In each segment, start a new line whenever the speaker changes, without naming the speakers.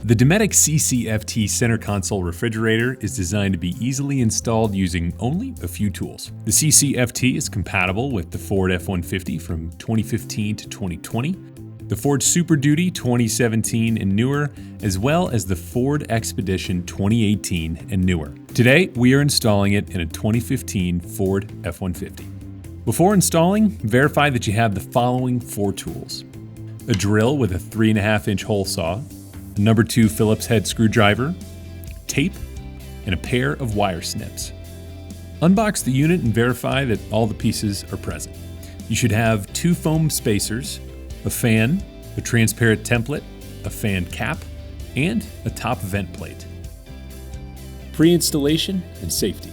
The Dometic CCF-T center console refrigerator is designed to be easily installed using only a few tools. The CCF-T is compatible with the Ford F-150 from 2015 to 2020, the Ford Super Duty 2017 and newer, as well as the Ford Expedition 2018 and newer. Today, we are installing it in a 2015 Ford F-150. Before installing, verify that you have the following 4 tools: a drill with a 3.5-inch hole saw, a number 2 Phillips head screwdriver, tape, and a pair of wire snips. Unbox the unit and verify that all the pieces are present. You should have 2 foam spacers, a fan, a transparent template, a fan cap, and a top vent plate. Pre-installation and safety.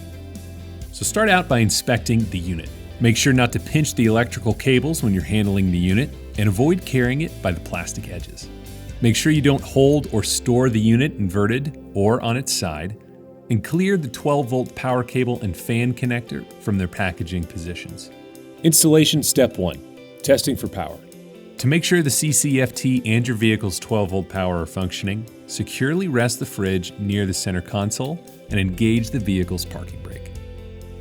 So start out by inspecting the unit. Make sure not to pinch the electrical cables when you're handling the unit, and avoid carrying it by the plastic edges. Make sure you don't hold or store the unit inverted or on its side, and clear the 12-volt power cable and fan connector from their packaging positions. Installation Step 1. Testing for power. To make sure the CCF-T and your vehicle's 12-volt power are functioning, securely rest the fridge near the center console and engage the vehicle's parking brake.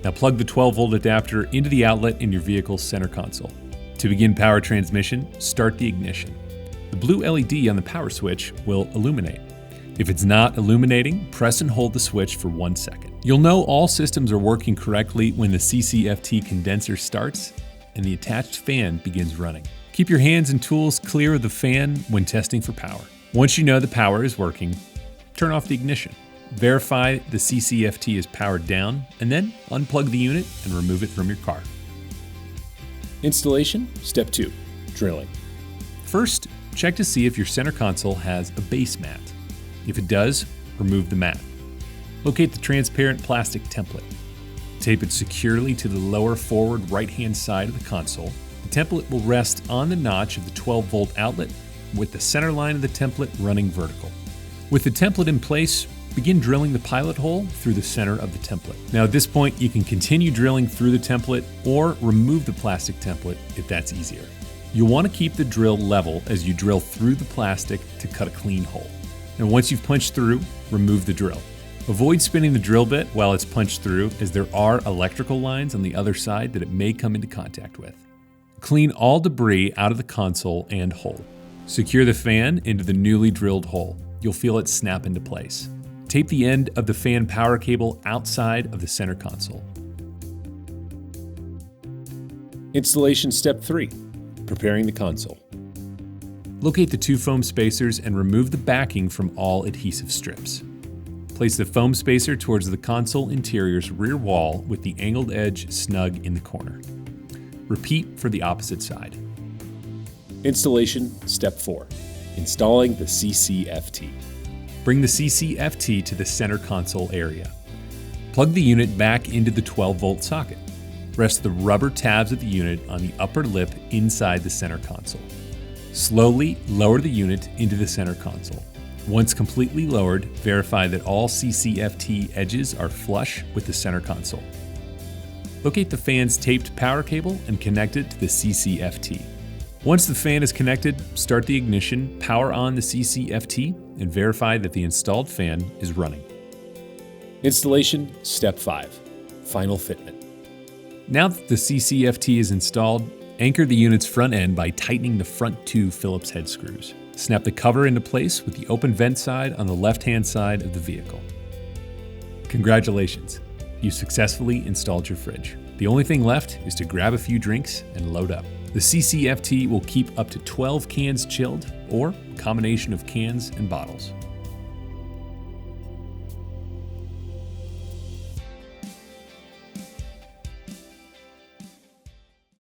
Now plug the 12-volt adapter into the outlet in your vehicle's center console. To begin power transmission, start the ignition. The blue LED on the power switch will illuminate. If it's not illuminating, press and hold the switch for 1 second. You'll know all systems are working correctly when the CCF-T condenser starts and the attached fan begins running. Keep your hands and tools clear of the fan when testing for power. Once you know the power is working, turn off the ignition. Verify the CCF-T is powered down, and then unplug the unit and remove it from your car. Installation Step 2. Drilling. First, check to see if your center console has a base mat. If it does, remove the mat. Locate the transparent plastic template. Tape it securely to the lower forward right-hand side of the console. The template will rest on the notch of the 12-volt outlet with the center line of the template running vertical. With the template in place, begin drilling the pilot hole through the center of the template. Now at this point, you can continue drilling through the template or remove the plastic template if that's easier. You'll want to keep the drill level as you drill through the plastic to cut a clean hole. And once you've punched through, remove the drill. Avoid spinning the drill bit while it's punched through, as there are electrical lines on the other side that it may come into contact with. Clean all debris out of the console and hole. Secure the fan into the newly drilled hole. You'll feel it snap into place. Tape the end of the fan power cable outside of the center console. Installation Step 3. Preparing the console. Locate the 2 foam spacers and remove the backing from all adhesive strips. Place the foam spacer towards the console interior's rear wall with the angled edge snug in the corner. Repeat for the opposite side. Installation Step 4. Installing the CCF-T. Bring the CCF-T to the center console area. Plug the unit back into the 12-volt socket. Rest the rubber tabs of the unit on the upper lip inside the center console. Slowly lower the unit into the center console. Once completely lowered, verify that all CCF-T edges are flush with the center console. Locate the fan's taped power cable and connect it to the CCF-T. Once the fan is connected, start the ignition, power on the CCF-T, and verify that the installed fan is running. Installation Step 5. Final fitment. Now that the CCF-T is installed, anchor the unit's front end by tightening the front 2 Phillips head screws. Snap the cover into place with the open vent side on the left-hand side of the vehicle. Congratulations, you successfully installed your fridge. The only thing left is to grab a few drinks and load up. The CCF-T will keep up to 12 cans chilled, or a combination of cans and bottles.